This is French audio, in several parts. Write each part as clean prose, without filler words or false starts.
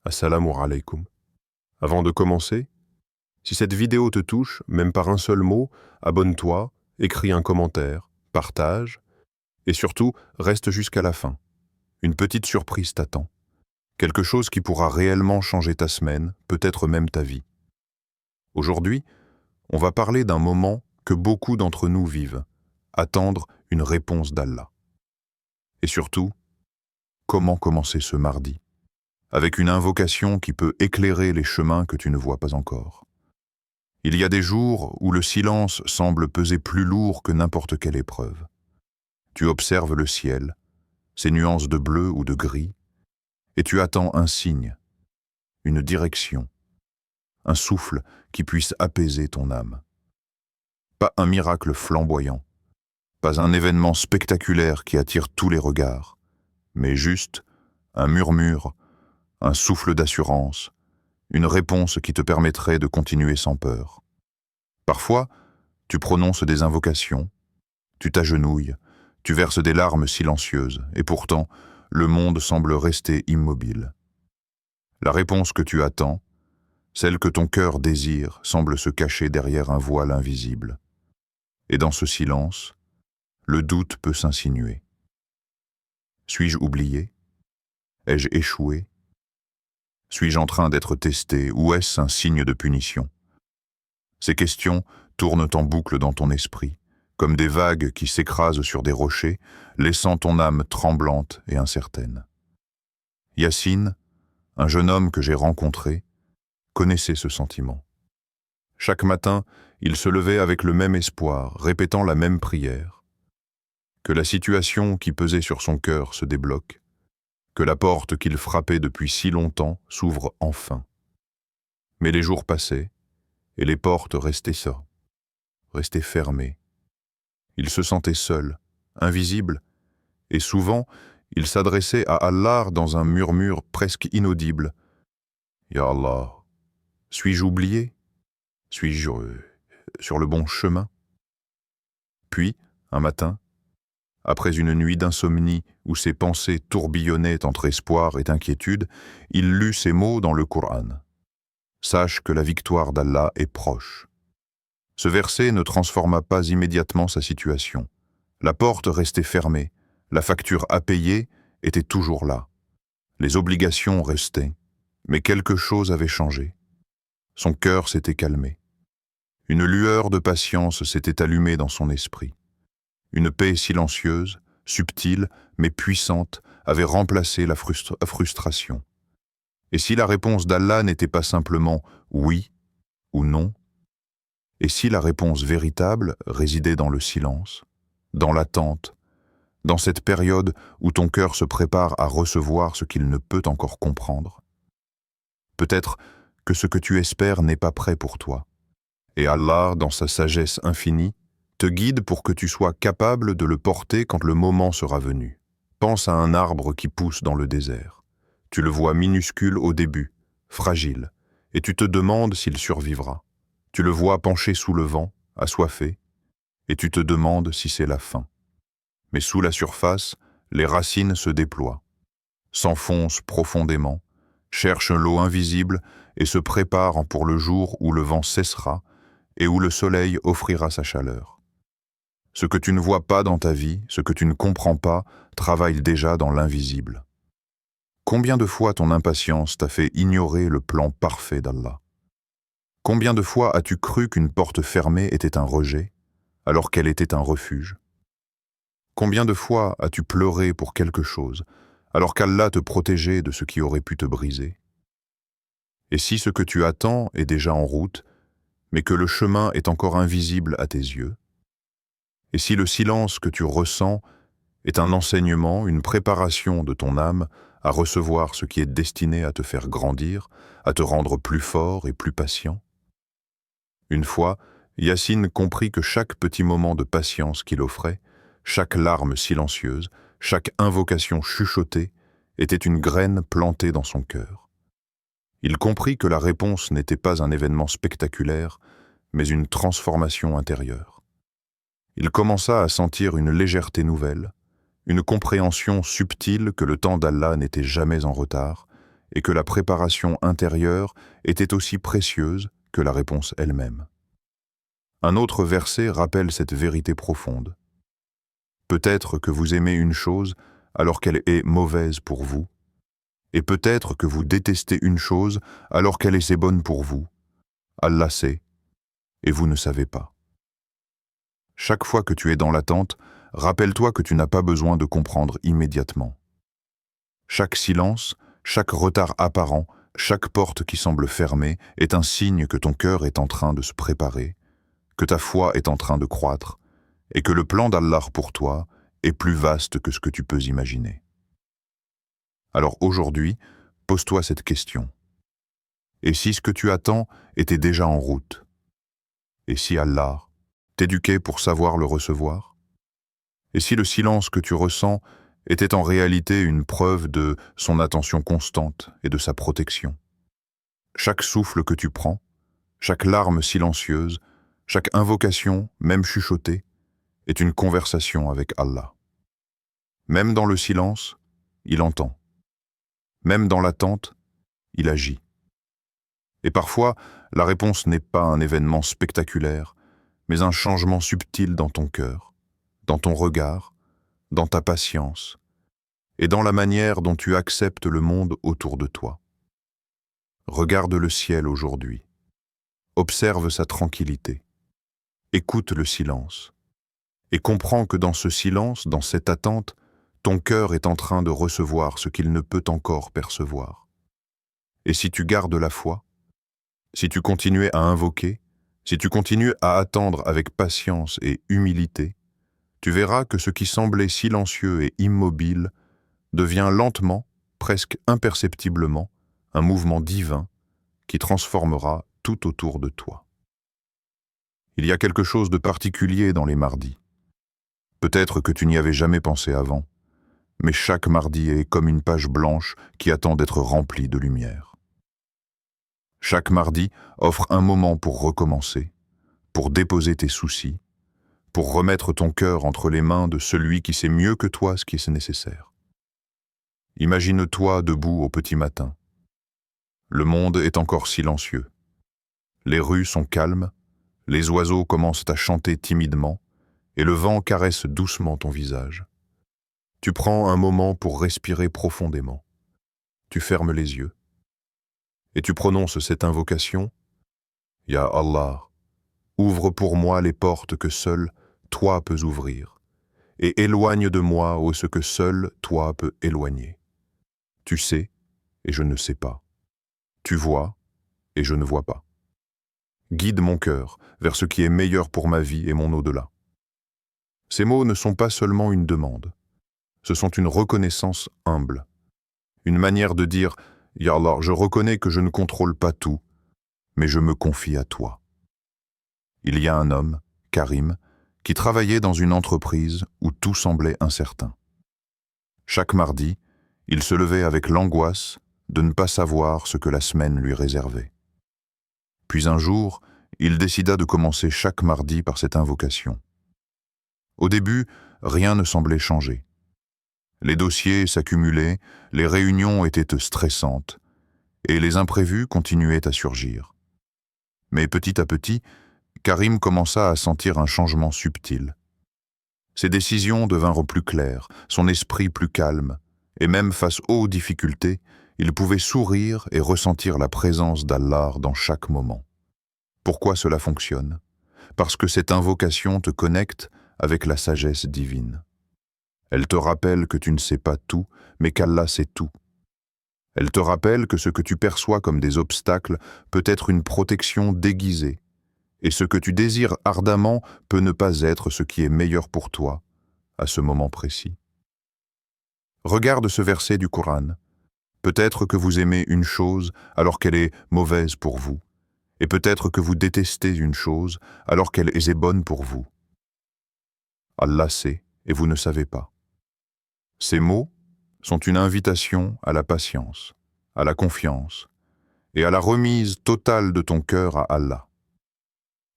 Assalamu alaikum. Avant de commencer, si cette vidéo te touche, même par un seul mot, abonne-toi, écris un commentaire, partage, et surtout, reste jusqu'à la fin. Une petite surprise t'attend. Quelque chose qui pourra réellement changer ta semaine, peut-être même ta vie. Aujourd'hui, on va parler d'un moment que beaucoup d'entre nous vivent, attendre une réponse d'Allah. Et surtout, comment commencer ce mardi, avec une invocation qui peut éclairer les chemins que tu ne vois pas encore. Il y a des jours où le silence semble peser plus lourd que n'importe quelle épreuve. Tu observes le ciel, ses nuances de bleu ou de gris, et tu attends un signe, une direction, un souffle qui puisse apaiser ton âme. Pas un miracle flamboyant, pas un événement spectaculaire qui attire tous les regards, mais juste un murmure, un souffle d'assurance, une réponse qui te permettrait de continuer sans peur. Parfois, tu prononces des invocations, tu t'agenouilles, tu verses des larmes silencieuses, et pourtant, le monde semble rester immobile. La réponse que tu attends, celle que ton cœur désire, semble se cacher derrière un voile invisible. Et dans ce silence, le doute peut s'insinuer. Suis-je oublié? Ai-je échoué? Suis-je en train d'être testé ou est-ce un signe de punition? Ces questions tournent en boucle dans ton esprit, comme des vagues qui s'écrasent sur des rochers, laissant ton âme tremblante et incertaine. Yassine, un jeune homme que j'ai rencontré, connaissait ce sentiment. Chaque matin, il se levait avec le même espoir, répétant la même prière. Que la situation qui pesait sur son cœur se débloque, que la porte qu'il frappait depuis si longtemps s'ouvre enfin. Mais les jours passaient, et les portes restaient fermées. Il se sentait seul, invisible, et souvent, il s'adressait à Allah dans un murmure presque inaudible. « Ya Allah, suis-je oublié? Suis-je sur le bon chemin ?» Puis, un matin, après une nuit d'insomnie où ses pensées tourbillonnaient entre espoir et inquiétude, il lut ces mots dans le Coran. « Sache que la victoire d'Allah est proche. » Ce verset ne transforma pas immédiatement sa situation. La porte restait fermée, la facture à payer était toujours là. Les obligations restaient, mais quelque chose avait changé. Son cœur s'était calmé. Une lueur de patience s'était allumée dans son esprit. Une paix silencieuse, subtile, mais puissante, avait remplacé la frustration. Et si la réponse d'Allah n'était pas simplement « oui » ou « non », et si la réponse véritable résidait dans le silence, dans l'attente, dans cette période où ton cœur se prépare à recevoir ce qu'il ne peut encore comprendre? Peut-être que ce que tu espères n'est pas prêt pour toi, et Allah, dans sa sagesse infinie, te guide pour que tu sois capable de le porter quand le moment sera venu. Pense à un arbre qui pousse dans le désert. Tu le vois minuscule au début, fragile, et tu te demandes s'il survivra. Tu le vois penché sous le vent, assoiffé, et tu te demandes si c'est la fin. Mais sous la surface, les racines se déploient, s'enfoncent profondément, cherchent l'eau invisible et se préparent pour le jour où le vent cessera et où le soleil offrira sa chaleur. Ce que tu ne vois pas dans ta vie, ce que tu ne comprends pas, travaille déjà dans l'invisible. Combien de fois ton impatience t'a fait ignorer le plan parfait d'Allah? Combien de fois as-tu cru qu'une porte fermée était un rejet, alors qu'elle était un refuge? Combien de fois as-tu pleuré pour quelque chose, alors qu'Allah te protégeait de ce qui aurait pu te briser? Et si ce que tu attends est déjà en route, mais que le chemin est encore invisible à tes yeux? Et si le silence que tu ressens est un enseignement, une préparation de ton âme à recevoir ce qui est destiné à te faire grandir, à te rendre plus fort et plus patient? Une fois, Yassine comprit que chaque petit moment de patience qu'il offrait, chaque larme silencieuse, chaque invocation chuchotée, était une graine plantée dans son cœur. Il comprit que la réponse n'était pas un événement spectaculaire, mais une transformation intérieure. Il commença à sentir une légèreté nouvelle, une compréhension subtile que le temps d'Allah n'était jamais en retard, et que la préparation intérieure était aussi précieuse que la réponse elle-même. Un autre verset rappelle cette vérité profonde. Peut-être que vous aimez une chose alors qu'elle est mauvaise pour vous, et peut-être que vous détestez une chose alors qu'elle est bonne pour vous. Allah sait, et vous ne savez pas. Chaque fois que tu es dans l'attente, rappelle-toi que tu n'as pas besoin de comprendre immédiatement. Chaque silence, chaque retard apparent, chaque porte qui semble fermée est un signe que ton cœur est en train de se préparer, que ta foi est en train de croître, et que le plan d'Allah pour toi est plus vaste que ce que tu peux imaginer. Alors aujourd'hui, pose-toi cette question. Et si ce que tu attends était déjà en route? Et si Allah t'éduquait pour savoir le recevoir? Et si le silence que tu ressens était en réalité une preuve de son attention constante et de sa protection? Chaque souffle que tu prends, chaque larme silencieuse, chaque invocation, même chuchotée, est une conversation avec Allah. Même dans le silence, il entend. Même dans l'attente, il agit. Et parfois, la réponse n'est pas un événement spectaculaire, mais un changement subtil dans ton cœur, dans ton regard, dans ta patience, et dans la manière dont tu acceptes le monde autour de toi. Regarde le ciel aujourd'hui. Observe sa tranquillité. Écoute le silence. Et comprends que dans ce silence, dans cette attente, ton cœur est en train de recevoir ce qu'il ne peut encore percevoir. Et si tu gardes la foi, si tu continues à invoquer, si tu continues à attendre avec patience et humilité, tu verras que ce qui semblait silencieux et immobile devient lentement, presque imperceptiblement, un mouvement divin qui transformera tout autour de toi. Il y a quelque chose de particulier dans les mardis. Peut-être que tu n'y avais jamais pensé avant, mais chaque mardi est comme une page blanche qui attend d'être remplie de lumière. Chaque mardi offre un moment pour recommencer, pour déposer tes soucis, pour remettre ton cœur entre les mains de celui qui sait mieux que toi ce qui est nécessaire. Imagine-toi debout au petit matin. Le monde est encore silencieux. Les rues sont calmes, les oiseaux commencent à chanter timidement, et le vent caresse doucement ton visage. Tu prends un moment pour respirer profondément. Tu fermes les yeux. Et tu prononces cette invocation. Ya Allah, ouvre pour moi les portes que seul toi peux ouvrir, et éloigne de moi ce que seul toi peux éloigner. Tu sais, et je ne sais pas. Tu vois, et je ne vois pas. Guide mon cœur vers ce qui est meilleur pour ma vie et mon au-delà. Ces mots ne sont pas seulement une demande. Ce sont une reconnaissance humble. Une manière de dire « Ya Allah, je reconnais que je ne contrôle pas tout, mais je me confie à toi. » Il y a un homme, Karim, qui travaillait dans une entreprise où tout semblait incertain. Chaque mardi, il se levait avec l'angoisse de ne pas savoir ce que la semaine lui réservait. Puis un jour, il décida de commencer chaque mardi par cette invocation. Au début, rien ne semblait changer. Les dossiers s'accumulaient, les réunions étaient stressantes, et les imprévus continuaient à surgir. Mais petit à petit, Karim commença à sentir un changement subtil. Ses décisions devinrent plus claires, son esprit plus calme, et même face aux difficultés, il pouvait sourire et ressentir la présence d'Allah dans chaque moment. Pourquoi cela fonctionne? Parce que cette invocation te connecte avec la sagesse divine. Elle te rappelle que tu ne sais pas tout, mais qu'Allah sait tout. Elle te rappelle que ce que tu perçois comme des obstacles peut être une protection déguisée, et ce que tu désires ardemment peut ne pas être ce qui est meilleur pour toi, à ce moment précis. Regarde ce verset du Coran. Peut-être que vous aimez une chose alors qu'elle est mauvaise pour vous, et peut-être que vous détestez une chose alors qu'elle est bonne pour vous. Allah sait, et vous ne savez pas. Ces mots sont une invitation à la patience, à la confiance et à la remise totale de ton cœur à Allah.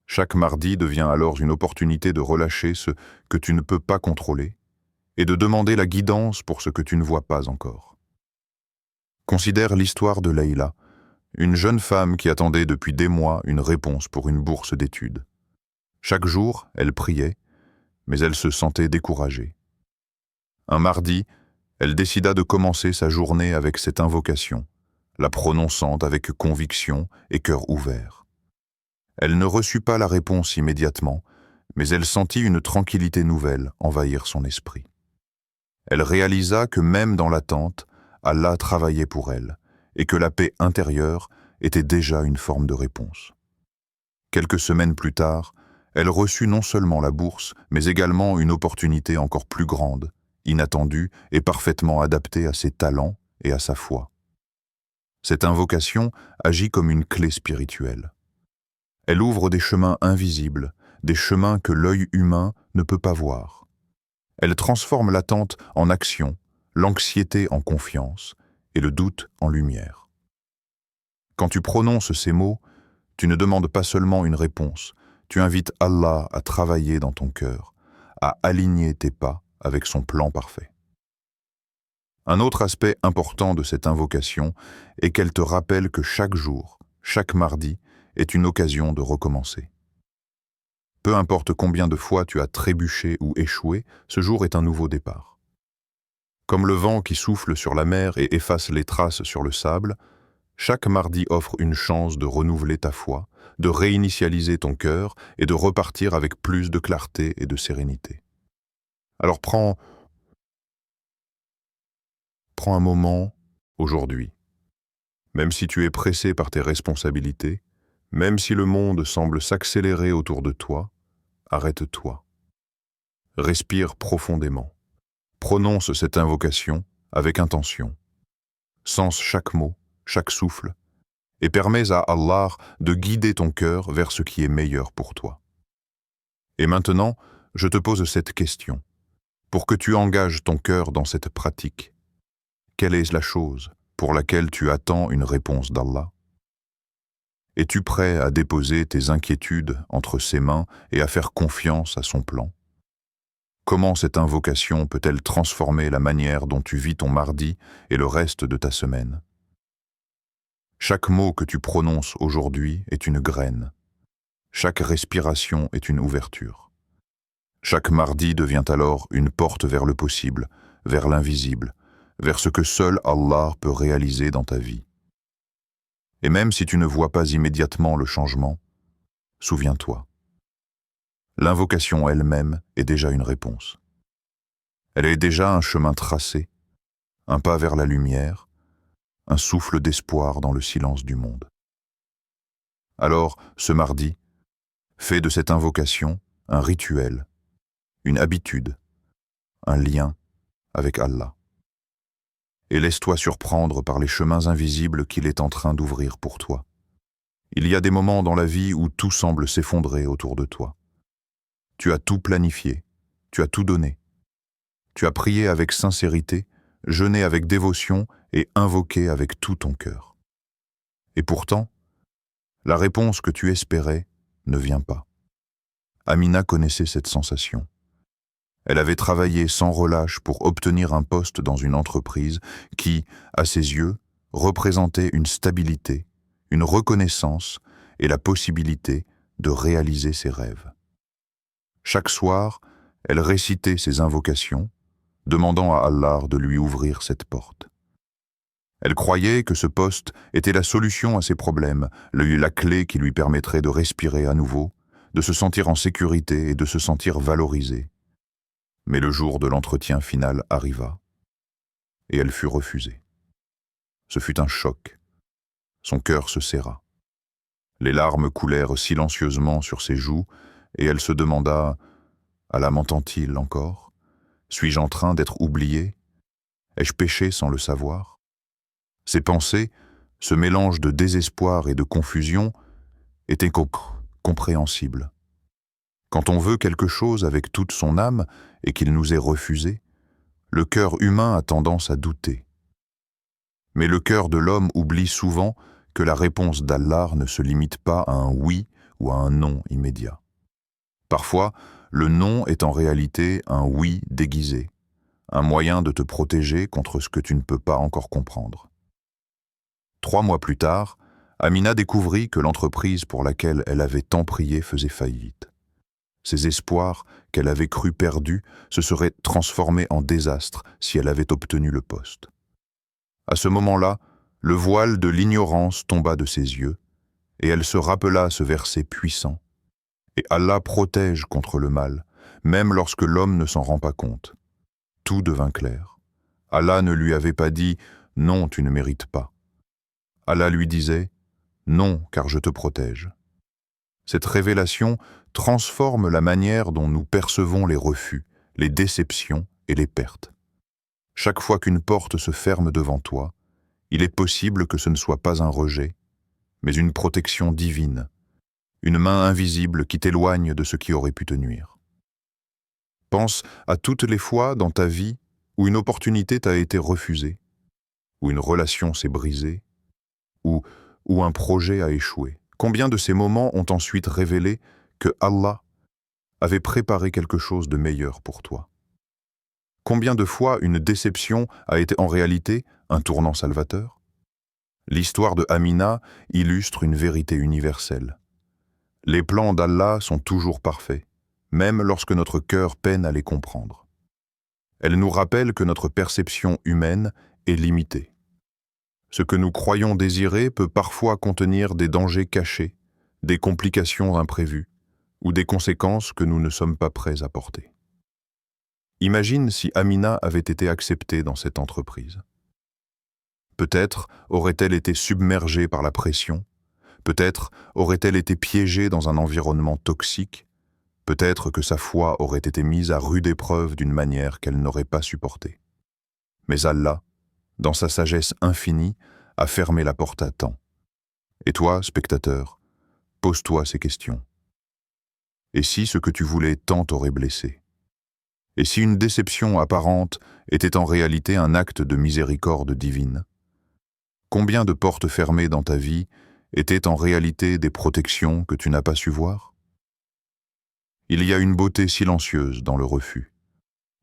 Chaque mardi devient alors une opportunité de relâcher ce que tu ne peux pas contrôler et de demander la guidance pour ce que tu ne vois pas encore. Considère l'histoire de Leïla, une jeune femme qui attendait depuis des mois une réponse pour une bourse d'études. Chaque jour, elle priait, mais elle se sentait découragée. Un mardi, elle décida de commencer sa journée avec cette invocation, la prononçant avec conviction et cœur ouvert. Elle ne reçut pas la réponse immédiatement, mais elle sentit une tranquillité nouvelle envahir son esprit. Elle réalisa que même dans l'attente, Allah travaillait pour elle, et que la paix intérieure était déjà une forme de réponse. Quelques semaines plus tard, elle reçut non seulement la bourse, mais également une opportunité encore plus grande, inattendue et parfaitement adaptée à ses talents et à sa foi. Cette invocation agit comme une clé spirituelle. Elle ouvre des chemins invisibles, des chemins que l'œil humain ne peut pas voir. Elle transforme l'attente en action, l'anxiété en confiance et le doute en lumière. Quand tu prononces ces mots, tu ne demandes pas seulement une réponse, tu invites Allah à travailler dans ton cœur, à aligner tes pas avec son plan parfait. Un autre aspect important de cette invocation est qu'elle te rappelle que chaque jour, chaque mardi, est une occasion de recommencer. Peu importe combien de fois tu as trébuché ou échoué, ce jour est un nouveau départ. Comme le vent qui souffle sur la mer et efface les traces sur le sable, chaque mardi offre une chance de renouveler ta foi, de réinitialiser ton cœur et de repartir avec plus de clarté et de sérénité. Alors prends un moment aujourd'hui. Même si tu es pressé par tes responsabilités, même si le monde semble s'accélérer autour de toi, arrête-toi. Respire profondément. Prononce cette invocation avec intention. Sens chaque mot, chaque souffle, et permets à Allah de guider ton cœur vers ce qui est meilleur pour toi. Et maintenant, je te pose cette question. Pour que tu engages ton cœur dans cette pratique, quelle est la chose pour laquelle tu attends une réponse d'Allah? Es-tu prêt à déposer tes inquiétudes entre ses mains et à faire confiance à son plan? Comment cette invocation peut-elle transformer la manière dont tu vis ton mardi et le reste de ta semaine? Chaque mot que tu prononces aujourd'hui est une graine. Chaque respiration est une ouverture. Chaque mardi devient alors une porte vers le possible, vers l'invisible, vers ce que seul Allah peut réaliser dans ta vie. Et même si tu ne vois pas immédiatement le changement, souviens-toi. L'invocation elle-même est déjà une réponse. Elle est déjà un chemin tracé, un pas vers la lumière, un souffle d'espoir dans le silence du monde. Alors, ce mardi, fais de cette invocation un rituel, une habitude, un lien avec Allah. Et laisse-toi surprendre par les chemins invisibles qu'il est en train d'ouvrir pour toi. Il y a des moments dans la vie où tout semble s'effondrer autour de toi. Tu as tout planifié, tu as tout donné. Tu as prié avec sincérité, jeûné avec dévotion et invoqué avec tout ton cœur. Et pourtant, la réponse que tu espérais ne vient pas. Amina connaissait cette sensation. Elle avait travaillé sans relâche pour obtenir un poste dans une entreprise qui, à ses yeux, représentait une stabilité, une reconnaissance et la possibilité de réaliser ses rêves. Chaque soir, elle récitait ses invocations, demandant à Allah de lui ouvrir cette porte. Elle croyait que ce poste était la solution à ses problèmes, la clé qui lui permettrait de respirer à nouveau, de se sentir en sécurité et de se sentir valorisée. Mais le jour de l'entretien final arriva, et elle fut refusée. Ce fut un choc. Son cœur se serra. Les larmes coulèrent silencieusement sur ses joues, et elle se demanda « Allah m'entend-il encore? Suis-je en train d'être oubliée? Ai-je péché sans le savoir ?» Ces pensées, ce mélange de désespoir et de confusion, étaient compréhensibles. Quand on veut quelque chose avec toute son âme et qu'il nous est refusé, le cœur humain a tendance à douter. Mais le cœur de l'homme oublie souvent que la réponse d'Allah ne se limite pas à un oui ou à un non immédiat. Parfois, le non est en réalité un oui déguisé, un moyen de te protéger contre ce que tu ne peux pas encore comprendre. 3 mois plus tard, Amina découvrit que l'entreprise pour laquelle elle avait tant prié faisait faillite. Ses espoirs, qu'elle avait cru perdus, se seraient transformés en désastre si elle avait obtenu le poste. À ce moment-là, le voile de l'ignorance tomba de ses yeux, et elle se rappela ce verset puissant. Et Allah protège contre le mal, même lorsque l'homme ne s'en rend pas compte. Tout devint clair. Allah ne lui avait pas dit « Non, tu ne mérites pas ». Allah lui disait « Non, car je te protège ». Cette révélation transforme la manière dont nous percevons les refus, les déceptions et les pertes. Chaque fois qu'une porte se ferme devant toi, il est possible que ce ne soit pas un rejet, mais une protection divine, une main invisible qui t'éloigne de ce qui aurait pu te nuire. Pense à toutes les fois dans ta vie où une opportunité t'a été refusée, où une relation s'est brisée, où un projet a échoué. Combien de ces moments ont ensuite révélé que Allah avait préparé quelque chose de meilleur pour toi? Combien de fois une déception a été en réalité un tournant salvateur? L'histoire de Amina illustre une vérité universelle. Les plans d'Allah sont toujours parfaits, même lorsque notre cœur peine à les comprendre. Elle nous rappelle que notre perception humaine est limitée. Ce que nous croyons désirer peut parfois contenir des dangers cachés, des complications imprévues ou des conséquences que nous ne sommes pas prêts à porter. Imagine si Amina avait été acceptée dans cette entreprise. Peut-être aurait-elle été submergée par la pression, peut-être aurait-elle été piégée dans un environnement toxique, peut-être que sa foi aurait été mise à rude épreuve d'une manière qu'elle n'aurait pas supportée. Mais Allah, dans sa sagesse infinie, a fermé la porte à temps. Et toi, spectateur, pose-toi ces questions. Et si ce que tu voulais tant t'aurait blessé? Et si une déception apparente était en réalité un acte de miséricorde divine? Combien de portes fermées dans ta vie étaient en réalité des protections que tu n'as pas su voir? Il y a une beauté silencieuse dans le refus,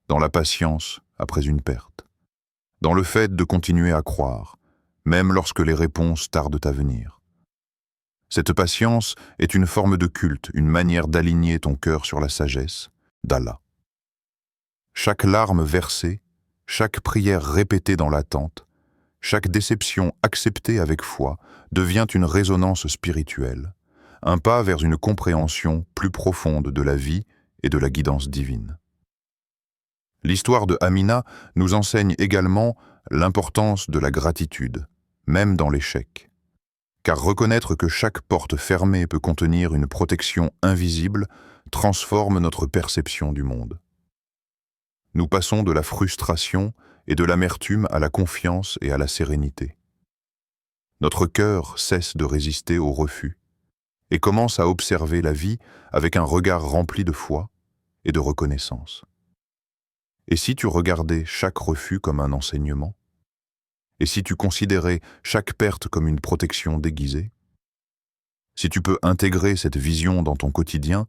dans la patience après une perte, dans le fait de continuer à croire, même lorsque les réponses tardent à venir. Cette patience est une forme de culte, une manière d'aligner ton cœur sur la sagesse d'Allah. Chaque larme versée, chaque prière répétée dans l'attente, chaque déception acceptée avec foi devient une résonance spirituelle, un pas vers une compréhension plus profonde de la vie et de la guidance divine. L'histoire de Amina nous enseigne également l'importance de la gratitude, même dans l'échec. Car reconnaître que chaque porte fermée peut contenir une protection invisible transforme notre perception du monde. Nous passons de la frustration et de l'amertume à la confiance et à la sérénité. Notre cœur cesse de résister au refus et commence à observer la vie avec un regard rempli de foi et de reconnaissance. Et si tu regardais chaque refus comme un enseignement? Et si tu considérais chaque perte comme une protection déguisée? Si tu peux intégrer cette vision dans ton quotidien,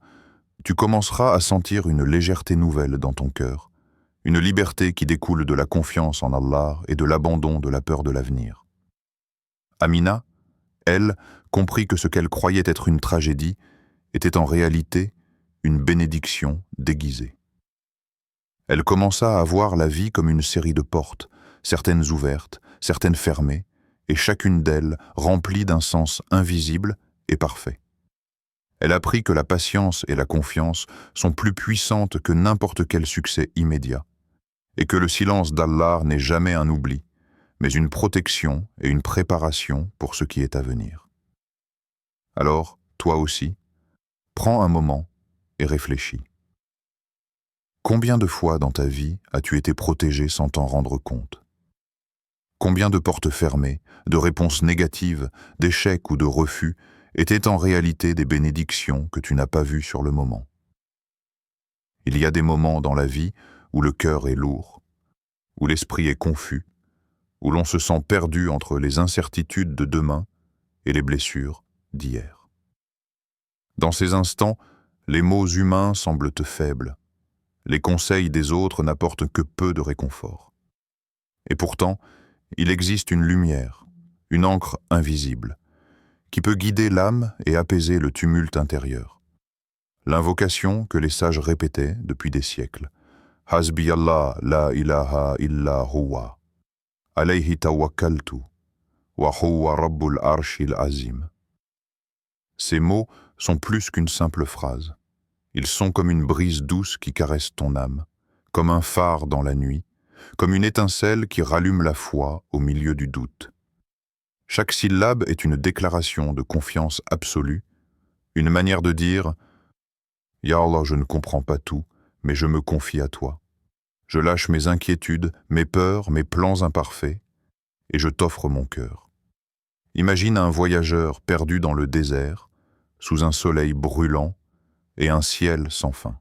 tu commenceras à sentir une légèreté nouvelle dans ton cœur, une liberté qui découle de la confiance en Allah et de l'abandon de la peur de l'avenir. Amina, elle, comprit que ce qu'elle croyait être une tragédie était en réalité une bénédiction déguisée. Elle commença à voir la vie comme une série de portes, certaines ouvertes, certaines fermées, et chacune d'elles remplie d'un sens invisible et parfait. Elle apprit que la patience et la confiance sont plus puissantes que n'importe quel succès immédiat, et que le silence d'Allah n'est jamais un oubli, mais une protection et une préparation pour ce qui est à venir. Alors, toi aussi, prends un moment et réfléchis. Combien de fois dans ta vie as-tu été protégé sans t'en rendre compte? Combien de portes fermées, de réponses négatives, d'échecs ou de refus étaient en réalité des bénédictions que tu n'as pas vues sur le moment? Il y a des moments dans la vie où le cœur est lourd, où l'esprit est confus, où l'on se sent perdu entre les incertitudes de demain et les blessures d'hier. Dans ces instants, les mots humains semblent faibles, les conseils des autres n'apportent que peu de réconfort. Et pourtant, il existe une lumière, une encre invisible, qui peut guider l'âme et apaiser le tumulte intérieur. L'invocation que les sages répétaient depuis des siècles. Hasbi Allah la ilaha illa huwa. Alayhi tawakkaltu. Wa huwa rabbul arshil azim. Ces mots sont plus qu'une simple phrase. Ils sont comme une brise douce qui caresse ton âme, comme un phare dans la nuit, comme une étincelle qui rallume la foi au milieu du doute. Chaque syllabe est une déclaration de confiance absolue, une manière de dire « Ya Allah, je ne comprends pas tout, mais je me confie à toi. Je lâche mes inquiétudes, mes peurs, mes plans imparfaits, et je t'offre mon cœur. » Imagine un voyageur perdu dans le désert, sous un soleil brûlant et un ciel sans fin.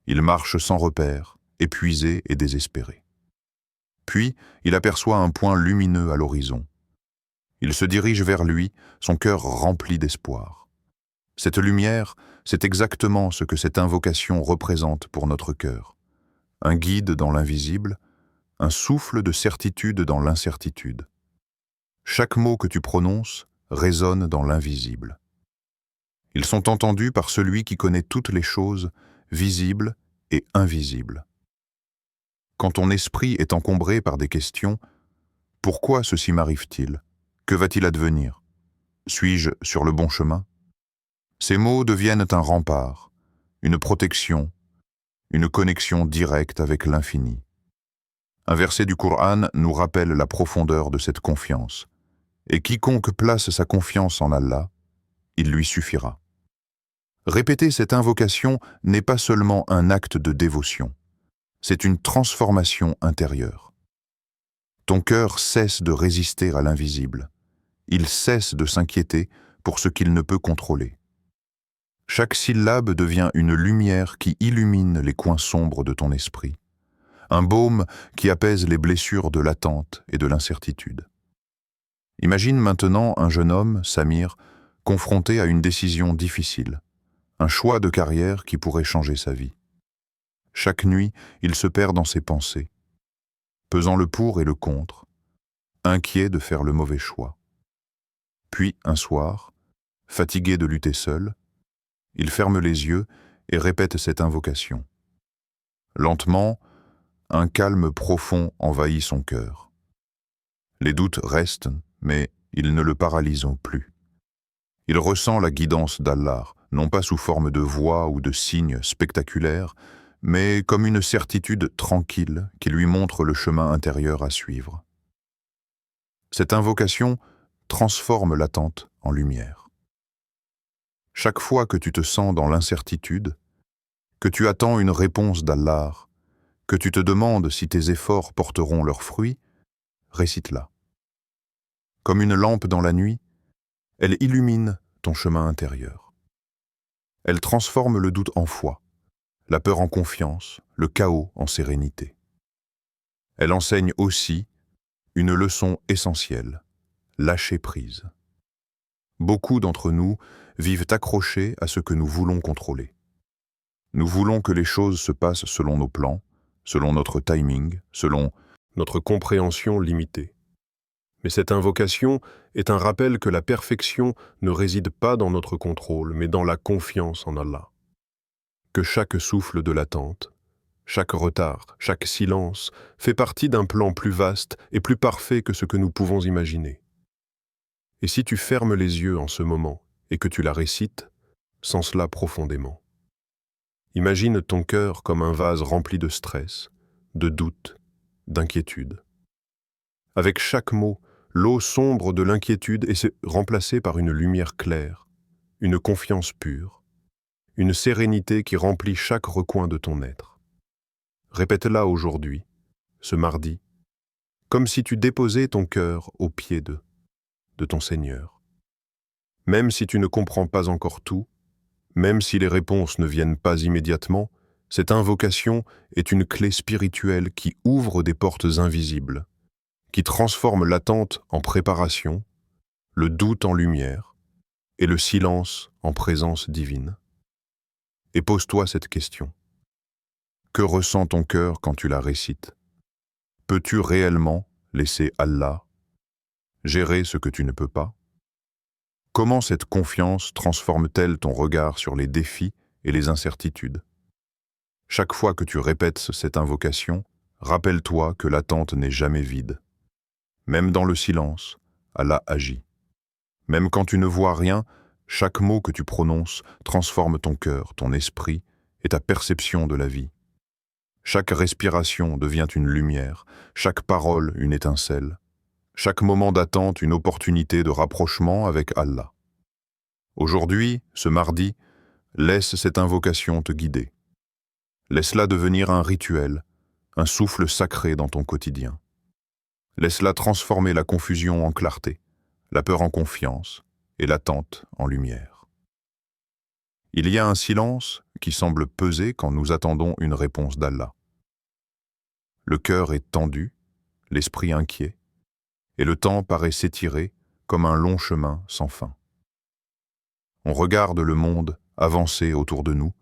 Il marche sans repère, épuisé et désespéré. Puis, il aperçoit un point lumineux à l'horizon. Il se dirige vers lui, son cœur rempli d'espoir. Cette lumière, c'est exactement ce que cette invocation représente pour notre cœur. Un guide dans l'invisible, un souffle de certitude dans l'incertitude. Chaque mot que tu prononces résonne dans l'invisible. Ils sont entendus par celui qui connaît toutes les choses, visibles et invisibles. Quand ton esprit est encombré par des questions, pourquoi ceci m'arrive-t-il? Que va-t-il advenir? Suis-je sur le bon chemin? Ces mots deviennent un rempart, une protection, une connexion directe avec l'infini. Un verset du Coran nous rappelle la profondeur de cette confiance. Et quiconque place sa confiance en Allah, il lui suffira. Répéter cette invocation n'est pas seulement un acte de dévotion, c'est une transformation intérieure. Ton cœur cesse de résister à l'invisible. Il cesse de s'inquiéter pour ce qu'il ne peut contrôler. Chaque syllabe devient une lumière qui illumine les coins sombres de ton esprit, un baume qui apaise les blessures de l'attente et de l'incertitude. Imagine maintenant un jeune homme, Samir, confronté à une décision difficile, un choix de carrière qui pourrait changer sa vie. Chaque nuit, il se perd dans ses pensées, pesant le pour et le contre, inquiet de faire le mauvais choix. Puis, un soir, fatigué de lutter seul, il ferme les yeux et répète cette invocation. Lentement, un calme profond envahit son cœur. Les doutes restent, mais ils ne le paralysent plus. Il ressent la guidance d'Allah, non pas sous forme de voix ou de signes spectaculaires, mais comme une certitude tranquille qui lui montre le chemin intérieur à suivre. Cette invocation transforme l'attente en lumière. Chaque fois que tu te sens dans l'incertitude, que tu attends une réponse d'Allah, que tu te demandes si tes efforts porteront leurs fruits, récite-la. Comme une lampe dans la nuit, elle illumine ton chemin intérieur. Elle transforme le doute en foi, la peur en confiance, le chaos en sérénité. Elle enseigne aussi une leçon essentielle, lâcher prise. Beaucoup d'entre nous vivent accrochés à ce que nous voulons contrôler. Nous voulons que les choses se passent selon nos plans, selon notre timing, selon notre compréhension limitée. Mais cette invocation est un rappel que la perfection ne réside pas dans notre contrôle, mais dans la confiance en Allah. Que chaque souffle de l'attente, chaque retard, chaque silence fait partie d'un plan plus vaste et plus parfait que ce que nous pouvons imaginer. Et si tu fermes les yeux en ce moment et que tu la récites, sens-la profondément. Imagine ton cœur comme un vase rempli de stress, de doute, d'inquiétude. Avec chaque mot, l'eau sombre de l'inquiétude est remplacée par une lumière claire, une confiance pure, une sérénité qui remplit chaque recoin de ton être. Répète-la aujourd'hui, ce mardi, comme si tu déposais ton cœur aux pieds de ton Seigneur. Même si tu ne comprends pas encore tout, même si les réponses ne viennent pas immédiatement, cette invocation est une clé spirituelle qui ouvre des portes invisibles, qui transforme l'attente en préparation, le doute en lumière et le silence en présence divine. Et pose-toi cette question. Que ressent ton cœur quand tu la récites? Peux-tu réellement laisser Allah gérer ce que tu ne peux pas? Comment cette confiance transforme-t-elle ton regard sur les défis et les incertitudes? Chaque fois que tu répètes cette invocation, rappelle-toi que l'attente n'est jamais vide. Même dans le silence, Allah agit. Même quand tu ne vois rien, chaque mot que tu prononces transforme ton cœur, ton esprit et ta perception de la vie. Chaque respiration devient une lumière, chaque parole une étincelle, chaque moment d'attente une opportunité de rapprochement avec Allah. Aujourd'hui, ce mardi, laisse cette invocation te guider. Laisse-la devenir un rituel, un souffle sacré dans ton quotidien. Laisse-la transformer la confusion en clarté, la peur en confiance et l'attente en lumière. Il y a un silence qui semble peser quand nous attendons une réponse d'Allah. Le cœur est tendu, l'esprit inquiet, et le temps paraît s'étirer comme un long chemin sans fin. On regarde le monde avancer autour de nous,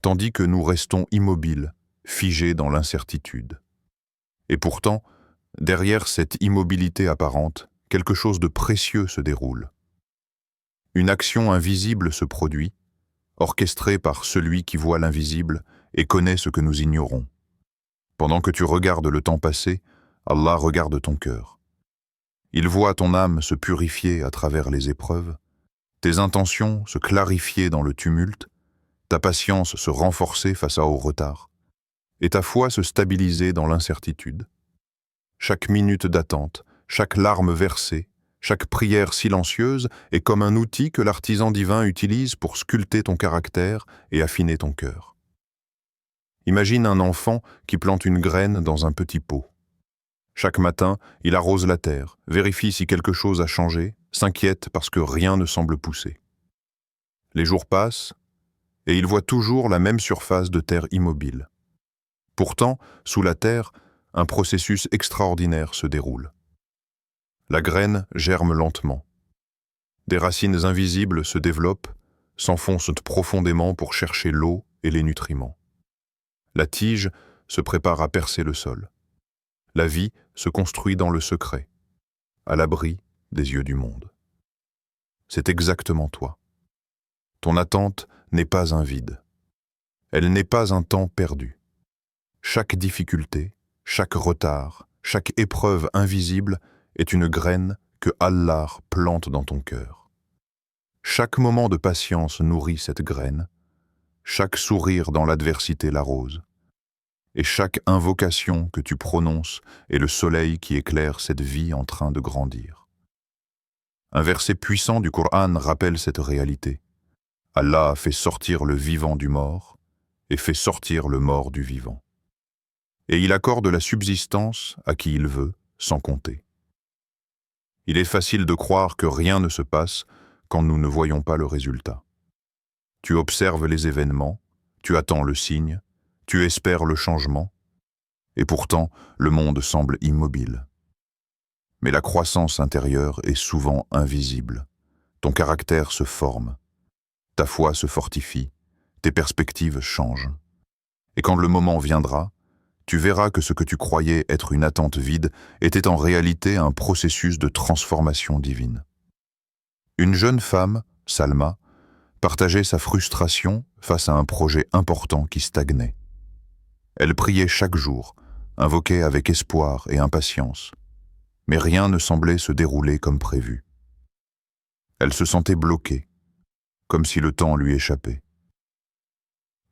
tandis que nous restons immobiles, figés dans l'incertitude. Et pourtant, derrière cette immobilité apparente, quelque chose de précieux se déroule. Une action invisible se produit, orchestrée par celui qui voit l'invisible et connaît ce que nous ignorons. Pendant que tu regardes le temps passer, Allah regarde ton cœur. Il voit ton âme se purifier à travers les épreuves, tes intentions se clarifier dans le tumulte, ta patience se renforcer face au retard, et ta foi se stabiliser dans l'incertitude. Chaque minute d'attente, chaque larme versée, chaque prière silencieuse est comme un outil que l'artisan divin utilise pour sculpter ton caractère et affiner ton cœur. Imagine un enfant qui plante une graine dans un petit pot. Chaque matin, il arrose la terre, vérifie si quelque chose a changé, s'inquiète parce que rien ne semble pousser. Les jours passent, et il voit toujours la même surface de terre immobile. Pourtant, sous la terre, un processus extraordinaire se déroule. La graine germe lentement. Des racines invisibles se développent, s'enfoncent profondément pour chercher l'eau et les nutriments. La tige se prépare à percer le sol. La vie se construit dans le secret, à l'abri des yeux du monde. C'est exactement toi. Ton attente n'est pas un vide. Elle n'est pas un temps perdu. Chaque difficulté, chaque retard, chaque épreuve invisible est une graine que Allah plante dans ton cœur. Chaque moment de patience nourrit cette graine, chaque sourire dans l'adversité l'arrose, et chaque invocation que tu prononces est le soleil qui éclaire cette vie en train de grandir. Un verset puissant du Coran rappelle cette réalité. Allah fait sortir le vivant du mort et fait sortir le mort du vivant. Et il accorde la subsistance à qui il veut, sans compter. Il est facile de croire que rien ne se passe quand nous ne voyons pas le résultat. Tu observes les événements, tu attends le signe, tu espères le changement, et pourtant le monde semble immobile. Mais la croissance intérieure est souvent invisible. Ton caractère se forme, ta foi se fortifie, tes perspectives changent. Et quand le moment viendra, tu verras que ce que tu croyais être une attente vide était en réalité un processus de transformation divine. Une jeune femme, Salma, partageait sa frustration face à un projet important qui stagnait. Elle priait chaque jour, invoquait avec espoir et impatience, mais rien ne semblait se dérouler comme prévu. Elle se sentait bloquée, comme si le temps lui échappait.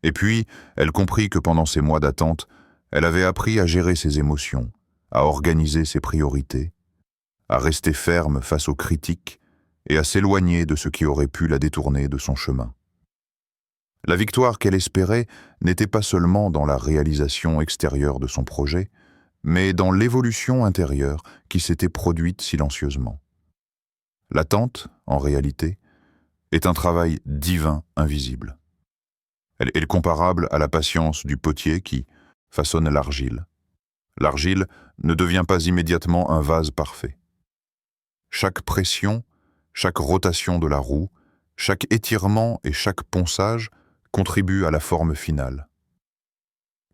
Et puis, elle comprit que pendant ces mois d'attente, elle avait appris à gérer ses émotions, à organiser ses priorités, à rester ferme face aux critiques et à s'éloigner de ce qui aurait pu la détourner de son chemin. La victoire qu'elle espérait n'était pas seulement dans la réalisation extérieure de son projet, mais dans l'évolution intérieure qui s'était produite silencieusement. L'attente, en réalité, est un travail divin invisible. Elle est comparable à la patience du potier qui façonne l'argile. L'argile ne devient pas immédiatement un vase parfait. Chaque pression, chaque rotation de la roue, chaque étirement et chaque ponçage contribuent à la forme finale.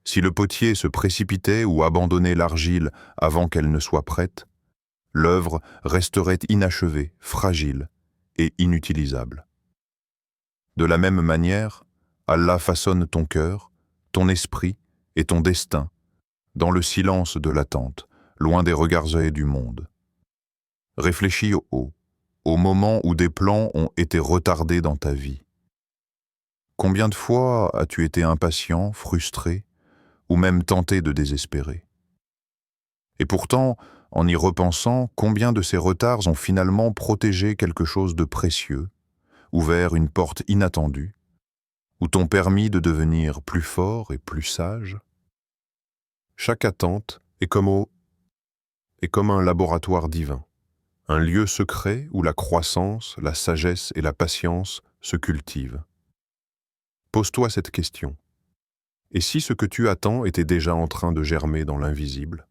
Si le potier se précipitait ou abandonnait l'argile avant qu'elle ne soit prête, l'œuvre resterait inachevée, fragile et inutilisable. De la même manière, Allah façonne ton cœur, ton esprit et ton destin dans le silence de l'attente, loin des regards œillés du monde. Réfléchis au moment où des plans ont été retardés dans ta vie. Combien de fois as-tu été impatient, frustré, ou même tenté de désespérer? Et pourtant, en y repensant, combien de ces retards ont finalement protégé quelque chose de précieux, ouvert une porte inattendue, ou t'ont permis de devenir plus fort et plus sage? Chaque attente est comme un laboratoire divin, un lieu secret où la croissance, la sagesse et la patience se cultivent. Pose-toi cette question. Et si ce que tu attends était déjà en train de germer dans l'invisible?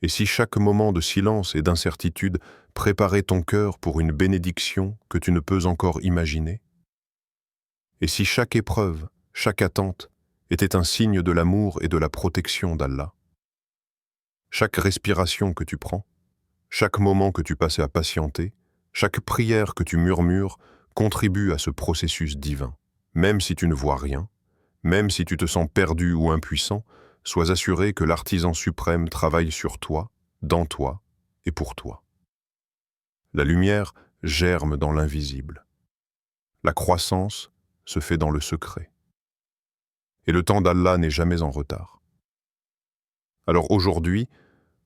Et si chaque moment de silence et d'incertitude préparait ton cœur pour une bénédiction que tu ne peux encore imaginer? Et si chaque épreuve, chaque attente, était un signe de l'amour et de la protection d'Allah? Chaque respiration que tu prends, chaque moment que tu passes à patienter, chaque prière que tu murmures contribue à ce processus divin. Même si tu ne vois rien, même si tu te sens perdu ou impuissant, sois assuré que l'artisan suprême travaille sur toi, dans toi et pour toi. La lumière germe dans l'invisible. La croissance se fait dans le secret. Et le temps d'Allah n'est jamais en retard. Alors aujourd'hui,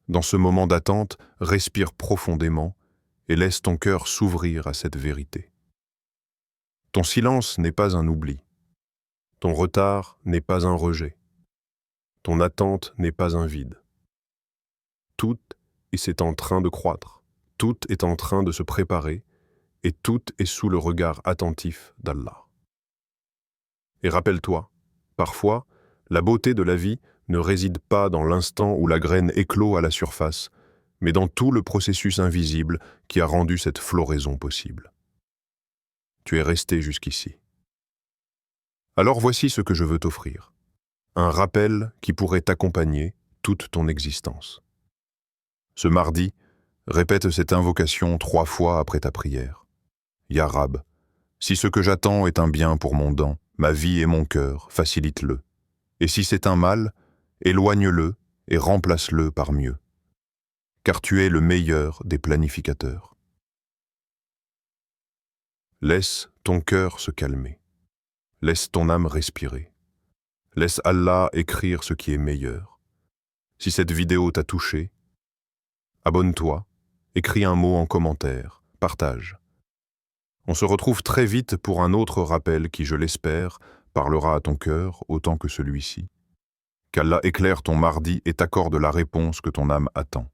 dans ce moment d'attente, respire profondément et laisse ton cœur s'ouvrir à cette vérité. Ton silence n'est pas un oubli. Ton retard n'est pas un rejet. Ton attente n'est pas un vide. Tout est en train de croître. Tout est en train de se préparer et tout est sous le regard attentif d'Allah. Et rappelle-toi, parfois, la beauté de la vie ne réside pas dans l'instant où la graine éclot à la surface, mais dans tout le processus invisible qui a rendu cette floraison possible. Tu es resté jusqu'ici. Alors voici ce que je veux t'offrir. Un rappel qui pourrait t'accompagner toute ton existence. Ce mardi, répète cette invocation 3 fois après ta prière. Ya Rab, si ce que j'attends est un bien pour mon dent, ma vie et mon cœur, facilite-le. Et si c'est un mal, éloigne-le et remplace-le par mieux. Car tu es le meilleur des planificateurs. Laisse ton cœur se calmer. Laisse ton âme respirer. Laisse Allah écrire ce qui est meilleur. Si cette vidéo t'a touché, abonne-toi, écris un mot en commentaire, partage. On se retrouve très vite pour un autre rappel qui, je l'espère, parlera à ton cœur autant que celui-ci. Qu'Allah éclaire ton mardi et t'accorde la réponse que ton âme attend.